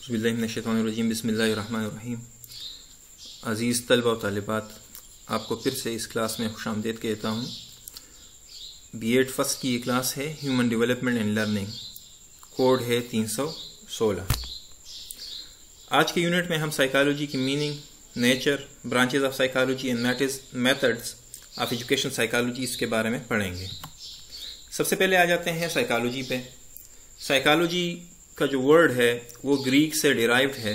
बिस्मिल्लाहिर्रहमानिर्रहीम बिस्मिल्लाहिर्रहमानिर्रहीम। अज़ीज़ तलबा व तालिबात, आपको फिर से इस क्लास में खुशामदीद कहता हूँ। B.Ed फर्स्ट की ये क्लास है, human development and learning. Code है 316। आज के यूनिट में हम साइकोलॉजी की meaning, nature, branches of psychology and methods of education psychology इसके बारे में पढ़ेंगे। सबसे पहले आ जाते हैं साइकोलॉजी पे। साइकोलॉजी का जो वर्ड है वो ग्रीक से डिराइव्ड है,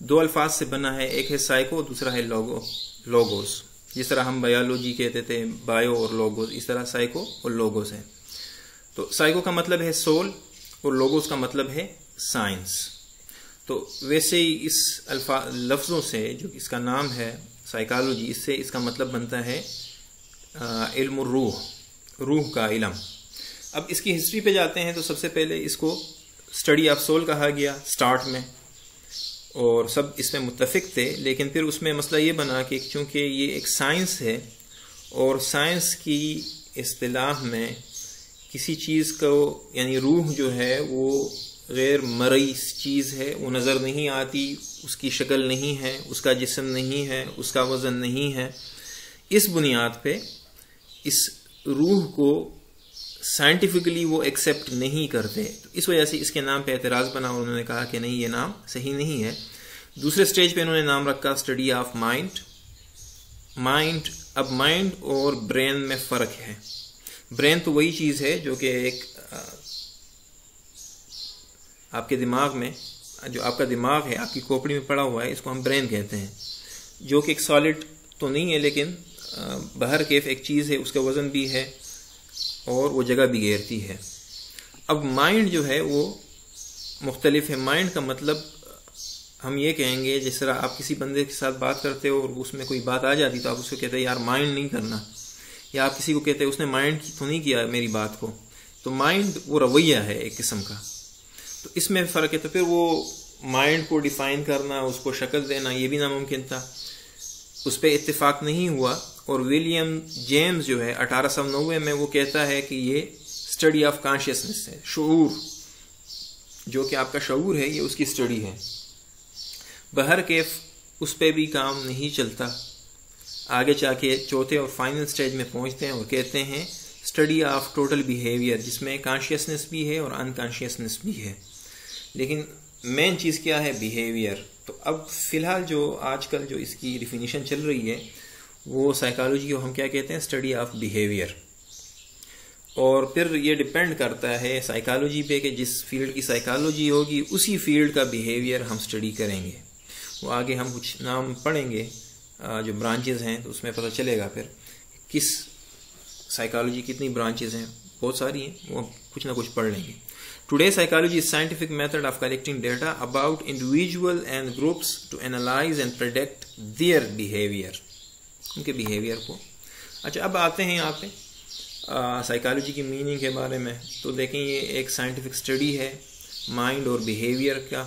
दो अल्फाज से बना है, एक है साइको, दूसरा है लोगोस। जिस तरह हम बायोलॉजी कहते थे बायो और लोगोस, इस तरह साइको और लोगोस है। तो साइको का मतलब है सोल और लोगोस का मतलब है साइंस। तो वैसे ही इस लफ्जों से जो इसका नाम है साइकोलॉजी, इससे इसका मतलब बनता है इल्म रूह का इल्म। अब इसकी हिस्ट्री पे जाते हैं तो सबसे पहले इसको स्टडी ऑफ सोल कहा गया स्टार्ट में, और सब इसमें मुत्तफिक थे। लेकिन फिर उसमें मसला ये बना कि चूंकि ये एक साइंस है और साइंस की इस्तिलाह में किसी चीज़ को, यानी रूह जो है वो गैर मरई चीज़ है, वो नज़र नहीं आती, उसकी शक्ल नहीं है, उसका जिस्म नहीं है, उसका वज़न नहीं है। इस बुनियाद पे इस रूह को साइंटिफिकली वो एक्सेप्ट नहीं करते, तो इस वजह से इसके नाम पे एतराज़ बना और उन्होंने कहा कि नहीं, ये नाम सही नहीं है। दूसरे स्टेज पे इन्होंने नाम रखा स्टडी ऑफ माइंड। अब माइंड और ब्रेन में फ़र्क है। ब्रेन तो वही चीज़ है जो कि एक आपके दिमाग में, जो आपका दिमाग है आपकी खोपड़ी में पड़ा हुआ है, इसको हम ब्रेन कहते हैं, जो कि एक सॉलिड तो नहीं है लेकिन बाहर कैफ एक चीज़ है, उसका वज़न भी है और वो जगह भी घेरती है। अब माइंड जो है वो मुख्तलिफ है। माइंड का मतलब हम ये कहेंगे, जिस तरह आप किसी बंदे के साथ बात करते हो और उसमें कोई बात आ जाती तो आप उसको कहते हैं यार माइंड नहीं करना, या आप किसी को कहते हैं उसने माइंड तो नहीं किया मेरी बात को। तो माइंड वो रवैया है एक किस्म का, तो इसमें फ़र्क है। तो फिर वो माइंड को डिफ़ाइन करना, उसको शक्ल देना, ये भी नामुमकिन था। उस पर इत्तेफाक नहीं हुआ और विलियम जेम्स जो है 1890 में वो कहता है कि ये स्टडी ऑफ कॉन्शियसनेस है, शऊर, जो कि आपका शऊर है, ये उसकी स्टडी है। बहर कैफ उस पर भी काम नहीं चलता। आगे जाके चौथे और फाइनल स्टेज में पहुंचते हैं और कहते हैं स्टडी ऑफ टोटल बिहेवियर, जिसमें कॉन्शियसनेस भी है और अनकॉन्शियसनेस भी है। लेकिन मेन चीज़ क्या है? बिहेवियर। तो अब फिलहाल जो आजकल जो इसकी डिफिनीशन चल रही है वो साइकोलॉजी को हम क्या कहते हैं? Study of behaviour. और फिर ये डिपेंड करता है साइकोलॉजी पे कि जिस फील्ड की साइकोलॉजी होगी उसी फील्ड का बिहेवियर हम स्टडी करेंगे। वो आगे हम कुछ नाम पढ़ेंगे जो ब्रांचेज हैं, तो उसमें पता चलेगा फिर किस साइकोलॉजी कितनी ब्रांचेज हैं। बहुत सारी हैं, वो कुछ ना कुछ पढ़ लेंगे। Today, psychology is scientific method of collecting data about individual and groups to analyze and predict their behavior, उनके behavior को। अच्छा, अब आते हैं यहाँ पे साइकोलॉजी की मीनिंग के बारे में। तो देखें, ये एक साइंटिफिक स्टडी है माइंड और बिहेवियर का,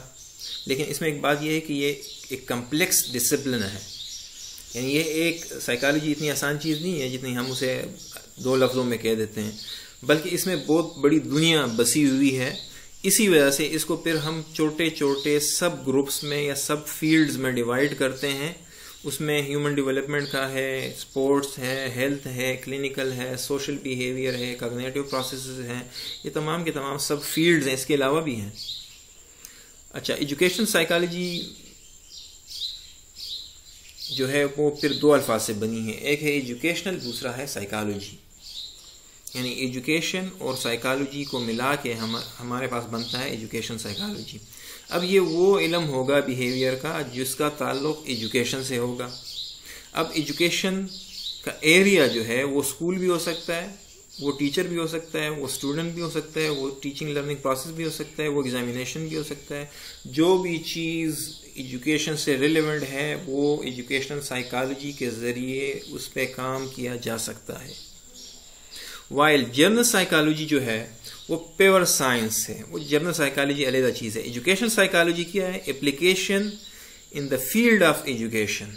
लेकिन इसमें एक बात ये है कि ये एक कम्प्लेक्स डिसिप्लिन है। यानी ये एक साइकोलॉजी इतनी आसान चीज़ नहीं है जितनी हम उसे दो लफ्ज़ों में कह देते हैं, बल्कि इसमें बहुत बड़ी दुनिया बसी हुई है। इसी वजह से इसको फिर हम छोटे छोटे सब ग्रुप्स में या सब फील्ड्स में डिवाइड करते हैं। उसमें ह्यूमन डेवलपमेंट का है, स्पोर्ट्स है, हेल्थ है, क्लिनिकल है, सोशल बिहेवियर है, कॉग्निटिव प्रोसेसेस हैं, ये तमाम के तमाम सब फील्ड्स हैं, इसके अलावा भी हैं। अच्छा, एजुकेशन साइकोलॉजी जो है वो फिर दो अल्फाज से बनी है, एक है एजुकेशनल, दूसरा है साइकोलॉजी। यानी एजुकेशन और साइकोलॉजी को मिला के हमारे पास बनता है एजुकेशन साइकोलॉजी। अब ये वो इल्म होगा बिहेवियर का जिसका ताल्लुक एजुकेशन से होगा। अब एजुकेशन का एरिया जो है वो स्कूल भी हो सकता है, वो टीचर भी हो सकता है, वो स्टूडेंट भी हो सकता है, वो टीचिंग लर्निंग प्रोसेस भी हो सकता है, वो एग्जामिनेशन भी हो सकता है। जो भी चीज़ एजुकेशन से रिलेवेंट है वो एजुकेशनल साइकोलॉजी के ज़रिए उस पर काम किया जा सकता है। वाइल जनरल साइकोलॉजी जो है वो प्योर साइंस है, वो जनरल साइकोलॉजी अलग चीज़ है। एजुकेशन साइकोलॉजी क्या है? Application in the field of education.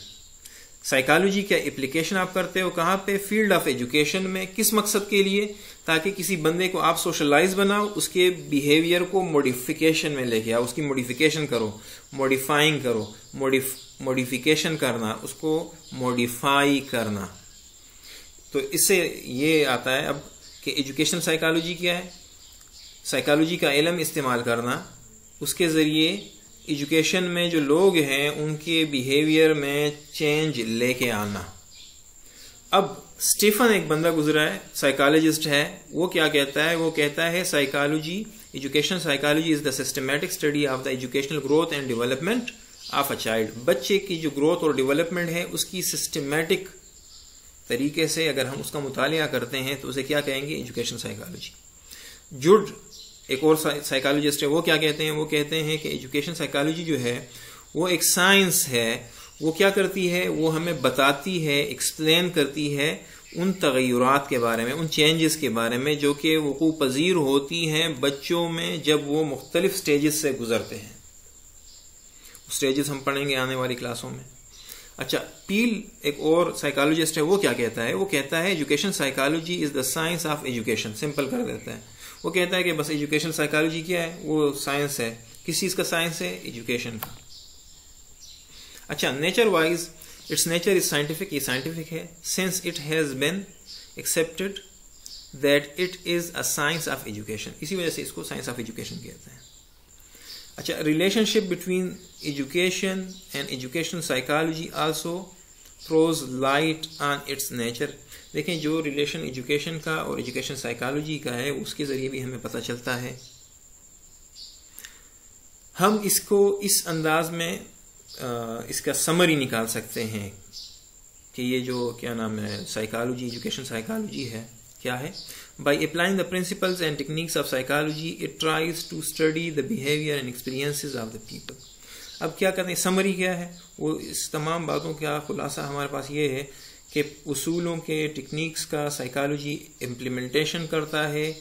Psychology का एप्लीकेशन आप करते हो कहाँ पे? फील्ड ऑफ एजुकेशन में। किस मकसद के लिए? ताकि किसी बंदे को आप सोशलाइज बनाओ, उसके बिहेवियर को मॉडिफिकेशन में लेके आओ, उसकी मॉडिफिकेशन करो, मॉडिफाइंग करो, मॉडिफिकेशन करना, उसको मॉडिफाई करना। तो इससे ये आता है अब कि एजुकेशन साइकोलॉजी क्या है? साइकोलॉजी का इल्म इस्तेमाल करना, उसके ज़रिए एजुकेशन में जो लोग हैं उनके बिहेवियर में चेंज लेके आना। अब स्टीफन एक बंदा गुजरा है, साइकोलॉजिस्ट है, वो क्या कहता है? वो कहता है psychology, education psychology is the systematic study of the educational growth and development of a child. बच्चे की जो ग्रोथ और डेवलपमेंट है उसकी सिस्टमैटिक तरीके से अगर हम उसका मुतालिया करते हैं तो उसे क्या कहेंगे? Education psychology. जुड एक और साइकोलॉजिस्ट है, वो क्या कहते हैं? वो कहते हैं कि एजुकेशन साइकोलॉजी जो है वो एक साइंस है। वो क्या करती है? वो हमें बताती है, एक्सप्लेन करती है उन तगय्युरात के बारे में, उन चेंजेस के बारे में जो कि वक़ूअ पज़ीर होती हैं बच्चों में जब वो मुख्तलिफ स्टेजेस से गुजरते हैं। स्टेजेस हम पढ़ेंगे आने वाली क्लासों में। अच्छा, पील एक और साइकोलॉजिस्ट है, वो क्या कहता है? वो कहता है education psychology is the science of education. Simple कर देता है, वो कहता है कि बस एजुकेशन साइकोलॉजी क्या है? वो साइंस है। किस चीज का साइंस है? एजुकेशन का। अच्छा, nature wise its nature is scientific. ये साइंटिफिक है since it has been accepted that it is a science of education. इसी वजह से इसको साइंस ऑफ एजुकेशन कहते हैं। अच्छा, relationship between education and educational psychology also throws light on it's nature. देखें, जो रिलेशन एजुकेशन का और एजुकेशन साइकोलॉजी का है उसके जरिए भी हमें पता चलता है। हम इसको इस अंदाज में इसका समरी निकाल सकते हैं कि ये जो क्या नाम है साइकोलॉजी, एजुकेशन साइकोलॉजी है, क्या है? By applying the principles and techniques of psychology, it tries to study the behavior and experiences of the people. अब क्या करते हैं? समरी क्या है? वो इस तमाम बातों का खुलासा हमारे पास ये है कि उसूलों के, टेक्निक्स का साइकोलॉजी इम्प्लीमेंटेशन करता है।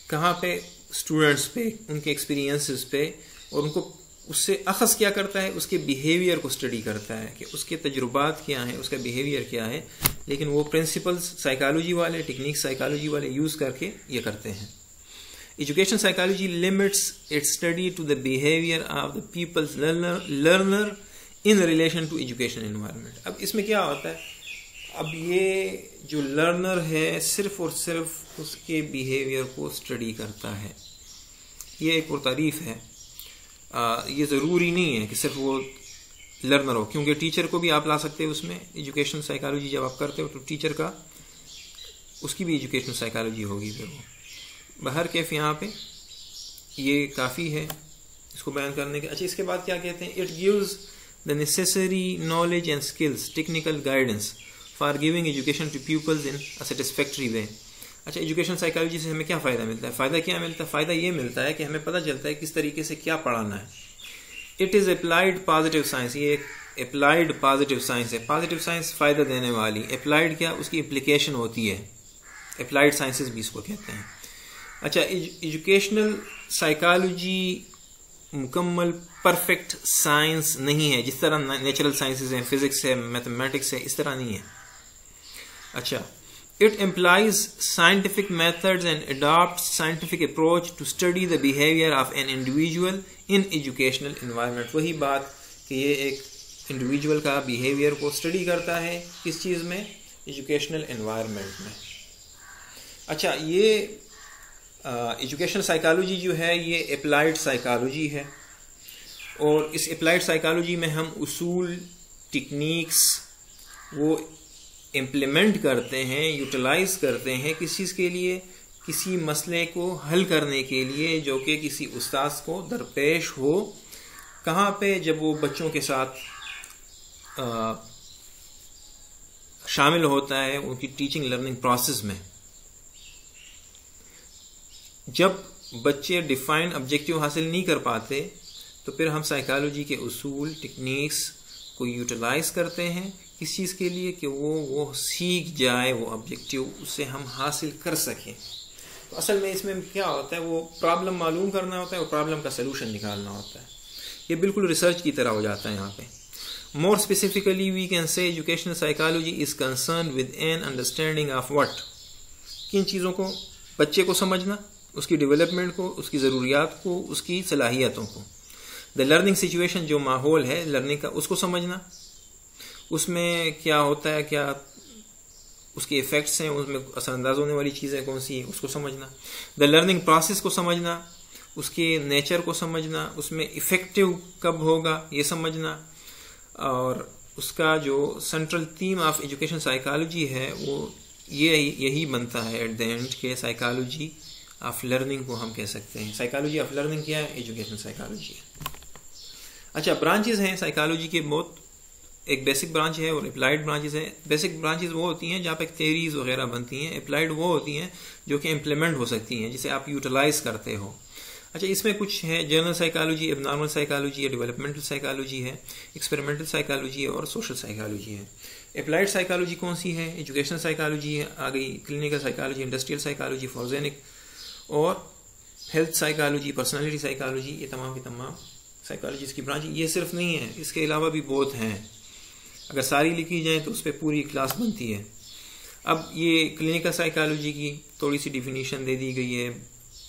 कहाँ पे? स्टूडेंट्स पे, उनके एक्सपीरियंसेस पे, और उनको उससे अखज़ क्या करता है? उसके बिहेवियर को स्टडी करता है कि उसके तजुर्बात क्या हैं, उसका बिहेवियर क्या है। लेकिन वो प्रिंसिपल्स साइकोलॉजी वाले, टेक्निक्स साइकोलॉजी वाले यूज़ करके ये करते हैं। Education psychology limits its study to the behaviour of the peoples learner in relation to education environment. अब इसमें क्या होता है? अब ये जो लर्नर है सिर्फ और सिर्फ उसके बिहेवियर को स्टडी करता है। ये एक और तारीफ है। ये ज़रूरी नहीं है कि सिर्फ वो लर्नर हो, क्योंकि टीचर को भी आप ला सकते हैं उसमें। एजुकेशन साइकोलॉजी जब आप करते हो तो टीचर का, उसकी भी एजुकेशन साइकोलॉजी होगी फिर वो। बहर कैफ यहाँ पे ये काफ़ी है इसको बयान करने के। अच्छा, इसके बाद क्या कहते हैं? It gives the necessary knowledge and skills, technical guidance for giving education to peoples in a satisfactory way. अच्छा, एजुकेशन साइकोलॉजी से हमें क्या फ़ायदा मिलता है? फ़ायदा क्या मिलता है? फ़ायदा ये मिलता है कि हमें पता चलता है किस तरीके से क्या पढ़ाना है। It is applied positive science. ये एक अप्लाइड पॉजिटिव साइंस है। पॉजिटिव साइंस फ़ायदा देने वाली, अप्लाइड क्या? उसकी एप्लीकेशन होती है। अप्लाइड साइंसेस भी इसको कहते हैं। अच्छा, एजुकेशनल साइकोलॉजी मुकम्मल परफेक्ट साइंस नहीं है। जिस तरह नेचुरल साइंसेज हैं, फिजिक्स है, मैथमेटिक्स है, इस तरह नहीं है। अच्छा, it implies scientific methods and adopts scientific approach to study the behavior of an individual in educational environment। वही बात कि ये एक इंडिविजुअल का बिहेवियर को स्टडी करता है किस चीज़ में? एजुकेशनल एनवायरनमेंट में। अच्छा, ये एजुकेशन साइकोलॉजी जो है ये अप्लाइड साइकोलॉजी है, और इस अप्लाइड साइकोलॉजी में हम उसूल, टेक्निक्स वो इम्प्लीमेंट करते हैं, यूटिलाइज करते हैं किस चीज़ के लिए? किसी मसले को हल करने के लिए जो कि किसी उस्ताद को दरपेश हो। कहाँ पे? जब वो बच्चों के साथ शामिल होता है उनकी टीचिंग लर्निंग प्रोसेस में। जब बच्चे डिफाइंड ऑब्जेक्टिव हासिल नहीं कर पाते तो फिर हम साइकोलॉजी के उसूल, टेक्निक्स को यूटिलाइज करते हैं किस चीज़ के लिए? कि वो सीख जाए वो ऑब्जेक्टिव, उससे हम हासिल कर सकें। तो असल में इसमें क्या होता है? वो प्रॉब्लम मालूम करना होता है और प्रॉब्लम का सलूशन निकालना होता है। ये बिल्कुल रिसर्च की तरह हो जाता है यहाँ पे। More specifically, we can say educational psychology is concerned with an understanding of what? किन चीज़ों को? बच्चे को समझना, उसकी डेवलपमेंट को, उसकी ज़रूरियात को, उसकी सलाहियतों को. द लर्निंग सिचुएशन, जो माहौल है लर्निंग का, उसको समझना, उसमें क्या होता है, क्या उसके इफेक्ट्स हैं, उसमें असरअंदाज होने वाली चीज़ें कौन सी हैं, उसको समझना. द लर्निंग प्रोसेस को समझना, उसके नेचर को समझना, उसमें इफेक्टिव कब होगा ये समझना. और उसका जो central theme of education psychology है वो यही बनता है एट द एंड के साइकोलॉजी ऑफ लर्निंग को हम कह सकते हैं. साइकोलॉजी ऑफ लर्निंग क्या है? एजुकेशन साइकोलॉजी है. अच्छा, ब्रांचेस हैं साइकोलॉजी के बहुत. एक बेसिक ब्रांच है और अप्लाइड ब्रांचेस हैं. बेसिक ब्रांचेस वो होती हैं जहाँ पे थ्योरीज वगैरह बनती हैं. अप्लाइड वो होती हैं जो कि इम्प्लीमेंट हो सकती हैं, जिसे आप यूटिलाइज करते हो. अच्छा, इसमें कुछ है जनरल साइकोलॉजी, एबनॉर्मल साइकोलॉजी है, डेवलपमेंटल साइकोलॉजी है, एक्सपेरिमेंटल साइकोलॉजी है और सोशल साइकोलॉजी है. अप्लाइड साइकोलॉजी कौन सी है? एजुकेशनल साइकोलॉजी है, आ गई क्लिनिकल साइकोलॉजी, इंडस्ट्रियल साइकोलॉजी, फॉर्जेनिक और हेल्थ साइकोलॉजी, पर्सनालिटी साइकोलॉजी. ये तमाम की तमाम साइकोलॉजी की ब्रांच. ये सिर्फ नहीं है, इसके अलावा भी बहुत हैं. अगर सारी लिखी जाए तो उस पर पूरी क्लास बनती है. अब ये क्लिनिकल साइकोलॉजी की थोड़ी सी डिफिनीशन दे दी गई है.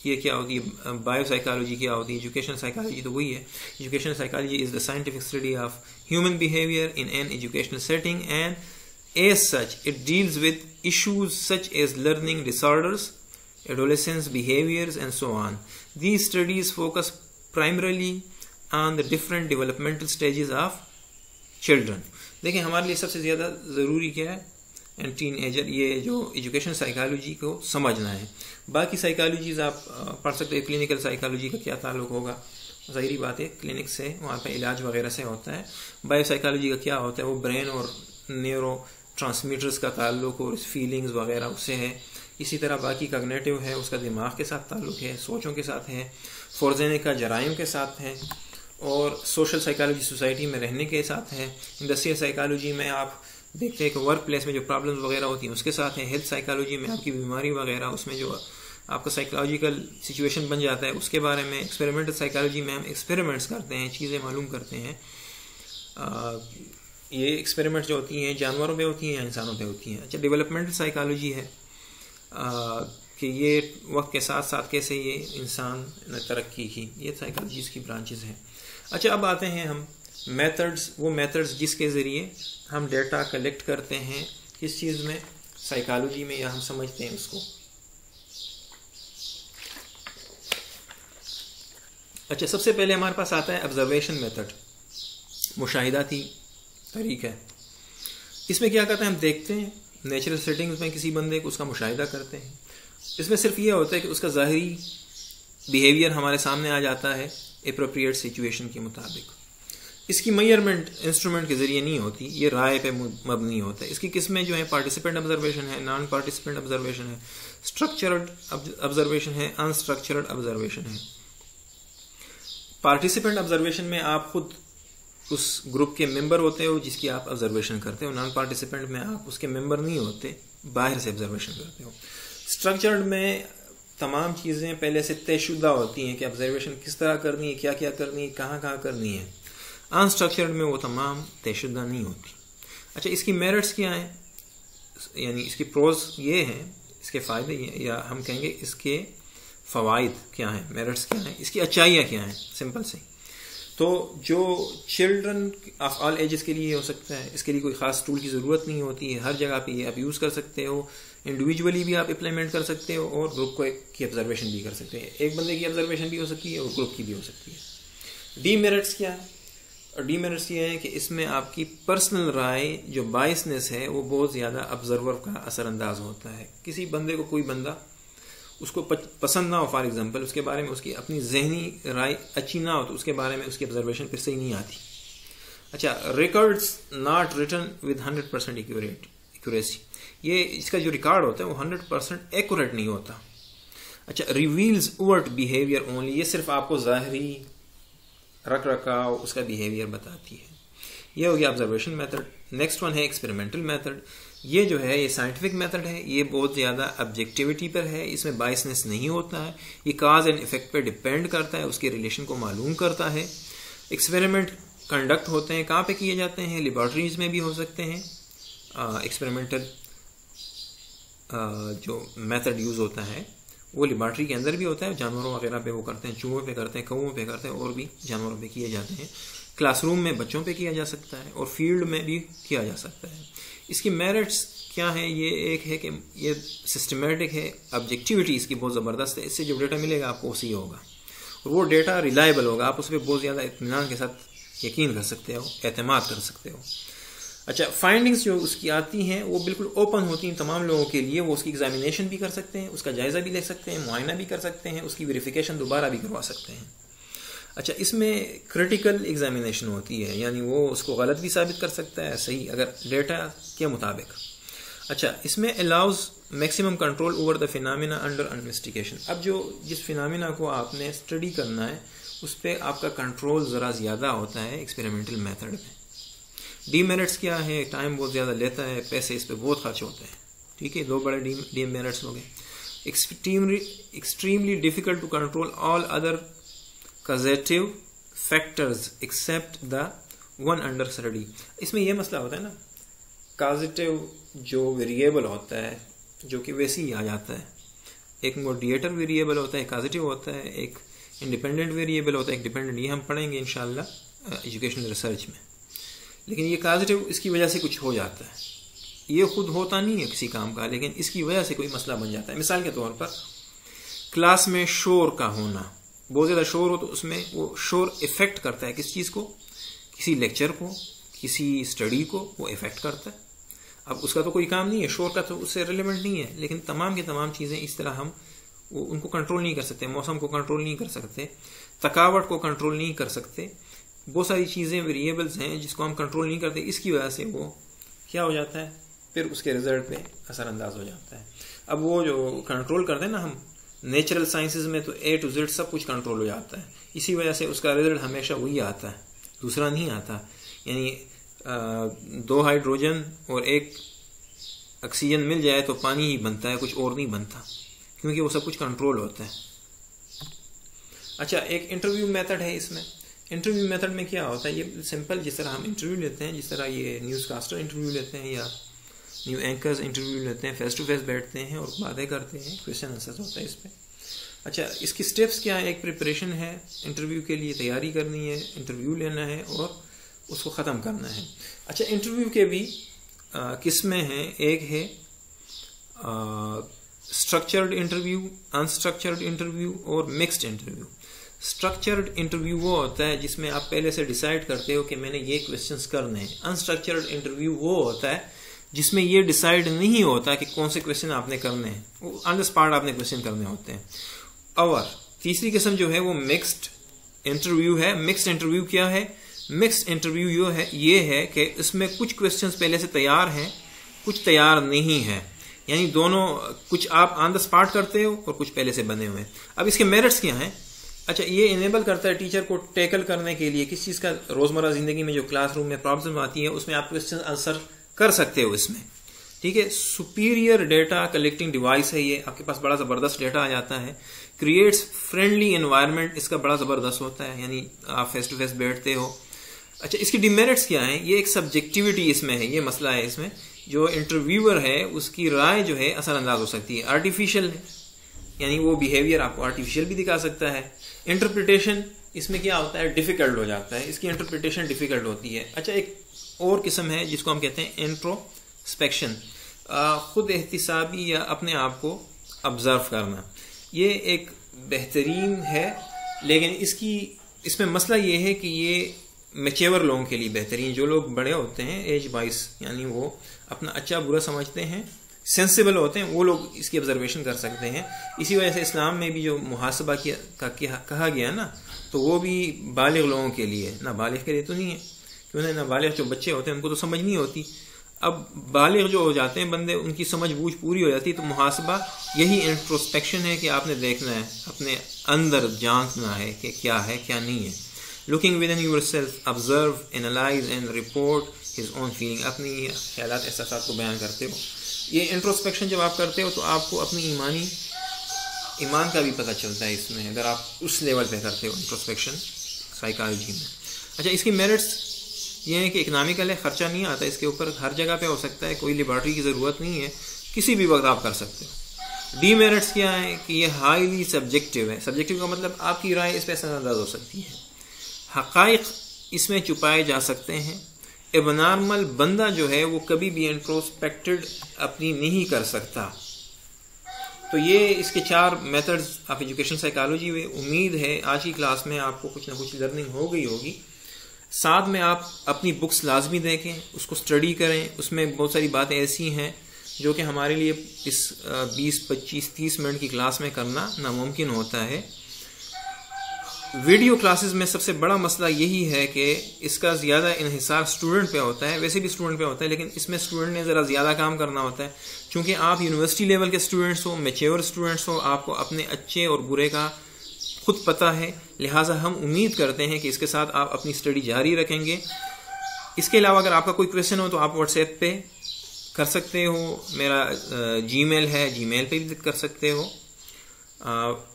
ये क्या होती है? बायो साइकोलॉजी क्या होती है? एजुकेशन साइकोलॉजी तो वही है. Education psychology is the scientific study of human behaviour in an educational setting and as such it deals with issues such as learning disorders, adolescence behaviors and so on. These studies focus primarily on the different developmental stages of children. देखें, हमारे लिए सबसे ज़्यादा ज़रूरी क्या है? And teen ager, ये जो एजुकेशन साइकोलॉजी को समझना है. बाकी साइकोलॉजीज आप पढ़ सकते हैं. क्लिनिकल साइकोलॉजी का क्या ताल्लुक होगा? ज़ाहिरी बात है क्लिनिक से, वहाँ पे इलाज वगैरह से होता है. बायो साइकोलॉजी का क्या होता है? वो ब्रेन और न्यूरो ट्रांसमीटर्स का ताल्लुक और फीलिंग्स वगैरह उससे है. इसी तरह बाकी कॉग्निटिव है, उसका दिमाग के साथ ताल्लुक है, सोचों के साथ है. फॉर्जेनिक का जराइम के साथ है. और सोशल साइकोलॉजी सोसाइटी में रहने के साथ है. इंडस्ट्रियल साइकोलॉजी में आप देखते हैं कि वर्क प्लेस में जो प्रॉब्लम्स वगैरह होती हैं उसके साथ है. हेल्थ साइकोलॉजी में आपकी बीमारी वगैरह, उसमें जो आपका साइकोलॉजिकल सिचुएशन बन जाता है उसके बारे में. एक्सपेरिमेंटल साइकोलॉजी में हम एक्सपेरिमेंट्स करते हैं, चीज़ें मालूम करते हैं. ये एक्सपेरिमेंट्स जो होती हैं जानवरों पे होती हैं या इंसानों पे होती हैं. अच्छा, डेवलपमेंटल साइकोलॉजी है कि ये वक्त के साथ साथ कैसे ये इंसान ने तरक्की की. ये साइकोलॉजी की ब्रांचेस हैं. अच्छा, अब आते हैं हम मेथड्स, वो मेथड्स जिसके ज़रिए हम डेटा कलेक्ट करते हैं. किस चीज़ में? साइकोलॉजी में, या हम समझते हैं उसको. अच्छा, सबसे पहले हमारे पास आता है ऑब्जर्वेशन मेथड, मुशाहिदाती तरीका है. इसमें क्या करते हैं? हम देखते हैं नेचुरल सेटिंग्स में किसी बंदे को, उसका मुशाहिदा करते हैं. इसमें सिर्फ ये होता है कि उसका ज़ाहिरी बिहेवियर हमारे सामने आ जाता है एप्रोप्रिएट सिचुएशन के मुताबिक. इसकी मेजरमेंट इंस्ट्रूमेंट के ज़रिए नहीं होती, ये राय पे मबनी होता है. इसकी किस्में जो है पार्टिसिपेंट ऑब्जर्वेशन है, नॉन पार्टिसिपेंट ऑब्जर्वेशन है, स्ट्रक्चर्ड ऑब्जर्वेशन है, अनस्ट्रक्चर्ड ऑब्जर्वेशन है. पार्टिसिपेंट ऑब्जर्वेशन में आप खुद उस ग्रुप के मेंबर होते हो जिसकी आप ऑब्जर्वेशन करते हो. नॉन पार्टिसिपेंट में आप उसके मेंबर नहीं होते, बाहर से ऑब्जर्वेशन करते हो. स्ट्रक्चर्ड में तमाम चीज़ें पहले से तयशुदा होती हैं कि ऑब्जर्वेशन किस तरह करनी है, क्या क्या करनी है, कहाँ कहाँ करनी है. अनस्ट्रक्चर्ड में वो तमाम तयशुदा नहीं होती. अच्छा, इसकी मेरिट्स क्या हैं? यानी इसकी प्रोज ये हैं, इसके फ़ायदे ये, या हम कहेंगे इसके फ़वाइद क्या हैं, मेरिट्स क्या हैं, इसकी अच्छाइयाँ क्या हैं. सिंपल से तो जो चिल्ड्रन ऑफ ऑल एजेस के लिए हो सकता है, इसके लिए कोई ख़ास टूल की ज़रूरत नहीं होती है. हर जगह पे ये आप यूज़ कर सकते हो. इंडिविजुअली भी आप इम्प्लीमेंट कर सकते हो और ग्रुप को की ऑब्जर्वेशन भी कर सकते हैं. एक बंदे की ऑब्जर्वेशन भी हो सकती है और ग्रुप की भी हो सकती है. डीमेरिट्स क्या है? और डीमेरिट्स ये है कि इसमें आपकी पर्सनल राय, जो बायसनेस है, वो बहुत ज़्यादा ऑब्जर्वर का असरअंदाज होता है. किसी बंदे को कोई बंदा उसको पसंद ना हो, फॉर एग्जांपल उसके बारे में उसकी अपनी जहनी राय अच्छी ना हो, तो उसके बारे में उसकी ऑब्जर्वेशन फिर से ही नहीं आती. अच्छा, records not written with 100% accuracy. ये इसका जो रिकॉर्ड होता है वो 100% एक्यूरेट नहीं होता. अच्छा, रिवील्स ओवर्ट बिहेवियर ओनली. ये सिर्फ आपको ज़ाहिरी रख रखाव उसका बिहेवियर बताती है. ये हो गया ऑब्जर्वेशन मेथड. नेक्स्ट वन है एक्सपेरिमेंटल मेथड. ये जो है ये साइंटिफिक मेथड है. ये बहुत ज़्यादा ऑब्जेक्टिविटी पर है, इसमें बायसनेस नहीं होता है. ये काज एंड इफेक्ट पर डिपेंड करता है, उसके रिलेशन को मालूम करता है. एक्सपेरिमेंट कंडक्ट होते हैं कहाँ पे किए जाते हैं? लेबॉर्ट्रीज में भी हो सकते हैं। एक्सपेरिमेंटल जो मेथड यूज़ होता है वो लेबॉर्ट्री के अंदर भी होता है, जानवरों वगैरह पे वो करते हैं, चूहों पे करते हैं, कौओं पे करते हैं, और भी जानवरों पे किए जाते हैं। क्लासरूम में बच्चों पे किया जा सकता है और फील्ड में भी किया जा सकता है। इसकी मेरिट्स क्या है? ये एक है कि ये सिस्टमेटिक है, ऑब्जेक्टिविटी इसकी बहुत ज़बरदस्त है, इससे जो डेटा मिलेगा आपको उसी होगा और वो डेटा रिलायबल होगा, आप उस पर बहुत ज़्यादा इत्मीनान के साथ यकीन कर सकते हो, एतमाद कर सकते हो। अच्छा, फाइंडिंग्स जो उसकी आती हैं वो बिल्कुल ओपन होती हैं तमाम लोगों के लिए, वो उसकी एग्जामिनेशन भी कर सकते हैं, उसका जायज़ा भी ले सकते हैं, मुआयना भी कर सकते हैं, उसकी वेरिफिकेशन दोबारा भी करवा सकते हैं। अच्छा, इसमें क्रिटिकल एग्जामिनेशन होती है, यानी वो उसको गलत भी साबित कर सकता है, सही अगर डेटा के मुताबिक। अच्छा, इसमें allows maximum control over the phenomena under investigation. अब जो जिस फिनोमेना को आपने स्टडी करना है उस पर आपका कंट्रोल ज़रा ज़्यादा होता है एक्सपेरिमेंटल मेथड में। डीमेरिट्स क्या है? टाइम बहुत ज़्यादा लेता है, पैसे इस पर बहुत खर्च होते हैं। ठीक है, 2 बड़े डीमेरिट्स हो गए। Extremely difficult to control all other causative factors except the one under study. इसमें यह मसला होता है ना, कॉजेटिव जो वेरिएबल होता है जो कि वैसे ही आ जाता है, एक मोडिएटर वेरिएबल होता है, कॉजेटिव होता है, एक इंडिपेंडेंट वेरिएबल होता है, एक डिपेंडेंट। ये हम पढ़ेंगे इंशाल्लाह एजुकेशनल रिसर्च में। लेकिन ये कॉजेटिव इसकी वजह से कुछ हो जाता है, ये खुद होता नहीं है किसी काम का, लेकिन इसकी वजह से कोई मसला बन जाता है। मिसाल के तौर पर क्लास में शोर का होना, बहुत ज़्यादा शोर हो तो उसमें वो शोर इफेक्ट करता है किस चीज़ को? किसी लेक्चर को, किसी स्टडी को वो इफेक्ट करता है। अब उसका तो कोई काम नहीं है, शोर का तो उससे रिलेवेंट नहीं है, लेकिन तमाम की तमाम चीज़ें इस तरह हम वो उनको कंट्रोल नहीं कर सकते। मौसम को कंट्रोल नहीं कर सकते, थकावट को कंट्रोल नहीं कर सकते, बहुत सारी चीज़ें वेरिएबल्स हैं जिसको हम कंट्रोल नहीं करते। इसकी वजह से वो क्या हो जाता है, फिर उसके रिजल्ट पे असरअंदाज हो जाता है। अब वो जो कंट्रोल करते हैं ना हम नेचुरल साइंसेज में, तो A to Z सब कुछ कंट्रोल हो जाता है, इसी वजह से उसका रिजल्ट हमेशा वही आता है, दूसरा नहीं आता। यानी 2 हाइड्रोजन और 1 ऑक्सीजन मिल जाए तो पानी ही बनता है, कुछ और नहीं बनता, क्योंकि वो सब कुछ कंट्रोल होता है। अच्छा, एक इंटरव्यू मेथड है इसमें। इंटरव्यू मेथड में क्या होता है? ये सिंपल, जिस तरह हम इंटरव्यू लेते हैं, जिस तरह ये न्यूज़ कास्टर इंटरव्यू लेते हैं या न्यू एंकर्स इंटरव्यू लेते हैं, फेस टू फेस बैठते हैं और बातें करते हैं, क्वेश्चन आंसर होता है इस पर। अच्छा, इसकी स्टेप्स क्या है? एक प्रिपरेशन है, इंटरव्यू के लिए तैयारी करनी है, इंटरव्यू लेना है और उसको ख़त्म करना है। अच्छा, इंटरव्यू के भी किस्में हैं, एक है स्ट्रक्चर्ड इंटरव्यू, अनस्ट्रक्चर्ड इंटरव्यू और मिक्स्ड इंटरव्यू। स्ट्रक्चर्ड इंटरव्यू वो होता है जिसमें आप पहले से डिसाइड करते हो कि मैंने ये क्वेश्चंस करने हैं। अनस्ट्रक्चर्ड इंटरव्यू वो होता है जिसमें ये डिसाइड नहीं होता कि कौन से क्वेश्चन आपने करने हैं, वो ऑन द स्पॉट आपने क्वेश्चन करने होते हैं। और तीसरी किस्म जो है वो मिक्स्ड इंटरव्यू है। मिक्स्ड इंटरव्यू क्या है? मिक्स्ड इंटरव्यू ये है कि इसमें कुछ क्वेश्चंस पहले से तैयार हैं, कुछ तैयार नहीं है, यानी दोनों, कुछ आप ऑन द स्पॉट करते हो और कुछ पहले से बने हुए हैं। अब इसके मेरिट्स क्या हैं? अच्छा, ये इनेबल करता है टीचर को टैकल करने के लिए किस चीज़ का, रोज़मर्रा ज़िंदगी में जो क्लासरूम में प्रॉब्लम आती है उसमें आप क्वेश्चन आंसर कर सकते हो इसमें। ठीक है, सुपीरियर डेटा कलेक्टिंग डिवाइस है ये, आपके पास बड़ा ज़बरदस्त डेटा आ जाता है। क्रिएट्स फ्रेंडली एनवायरनमेंट, इसका बड़ा ज़बरदस्त होता है, यानी आप फेस टू फेस बैठते हो। अच्छा, इसकी डिमेरिट्स क्या है? ये एक सब्जेक्टिविटी इसमें है, ये मसला है इसमें। जो इंटरव्यूअर है उसकी राय जो है असरअंदाज हो सकती है, आर्टिफिशियल है, यानी वो बिहेवियर आपको आर्टिफिशियल भी दिखा सकता है। इंटरप्रिटेशन इसमें क्या होता है? डिफिकल्ट हो जाता है, इसकी इंटरप्रिटेशन डिफिकल्ट होती है। अच्छा, एक और किस्म है जिसको हम कहते हैं इंट्रोस्पेक्शन, खुद एहतिसाबी या अपने आप को ऑब्जर्व करना। ये एक बेहतरीन है, लेकिन इसमें मसला ये है कि ये मैच्योर लोगों के लिए बेहतरीन, जो लोग बड़े होते हैं एज वाइज, यानी वो अपना अच्छा बुरा समझते हैं, सेंसिबल होते हैं, वो लोग इसकी ऑब्जर्वेशन कर सकते हैं। इसी वजह से इस्लाम में भी जो मुहासबा कहा गया ना, तो वो भी बालिग लोगों के लिए, ना बालिग के लिए तो नहीं है, क्योंकि ना बालिग जो बच्चे होते हैं उनको तो समझ नहीं होती। अब बालिग जो हो जाते हैं बंदे, उनकी समझ बूझ पूरी हो जाती है। तो मुहासबा यही इंट्रोस्पेक्शन है कि आपने देखना है, अपने अंदर झांकना है कि क्या है क्या नहीं है। Looking with in yourself, observe, analyse and report his own feeling, अपनी ख्यालात एहसासात को बयान करते हो। ये इंट्रोस्पेक्शन जब आप करते हो तो आपको अपनी ईमान का भी पता चलता है इसमें, अगर आप उस लेवल पे करते हो इंट्रोस्पेक्शन साइकोलॉजी में। अच्छा, इसकी मेरिट्स ये है कि इकनॉमिकल है, खर्चा नहीं आता इसके ऊपर, हर जगह पे हो सकता है, कोई लेबॉर्ट्री की ज़रूरत नहीं है, किसी भी वक्त आप कर सकते हो। डीमेरिट्स क्या है कि ये हाईली सब्जेक्टिव है। सब्जेक्टिव का मतलब आपकी राय इस पर असरअंदाज हो सकती है, हक़ाइक़ इसमें छुपाए जा सकते हैं। एबनॉर्मल बंदा जो है वो कभी भी इंट्रोस्पेक्टेड अपनी नहीं कर सकता। तो ये इसके 4 मेथड्स ऑफ एजुकेशन साइकोलॉजी हुए। उम्मीद है आज की क्लास में आपको कुछ ना कुछ लर्निंग हो गई होगी। साथ में आप अपनी बुक्स लाजमी देखें, उसको स्टडी करें। उसमें बहुत सारी बातें ऐसी हैं जो कि हमारे लिए इस 20, 25, 30 मिनट की क्लास में करना नामुमकिन होता है। वीडियो क्लासेस में सबसे बड़ा मसला यही है कि इसका ज़्यादा इन्हिसार स्टूडेंट पे होता है। वैसे भी स्टूडेंट पे होता है, लेकिन इसमें स्टूडेंट ने ज़रा ज़्यादा काम करना होता है। चूँकि आप यूनिवर्सिटी लेवल के स्टूडेंट्स हो, मैच्योर स्टूडेंट्स हो, आपको अपने अच्छे और बुरे का खुद पता है, लिहाजा हम उम्मीद करते हैं कि इसके साथ आप अपनी स्टडी जारी रखेंगे। इसके अलावा अगर आपका कोई क्वेश्चन हो तो आप व्हाट्सएप पे कर सकते हो, मेरा जीमेल है, जीमेल पे भी कर सकते हो।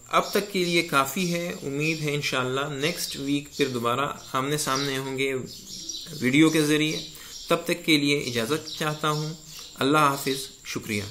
अब तक के लिए काफ़ी है। उम्मीद है इंशाअल्लाह नेक्स्ट वीक फिर दोबारा आमने सामने होंगे वीडियो के ज़रिए। तब तक के लिए इजाज़त चाहता हूँ। अल्लाह हाफिज़, शुक्रिया।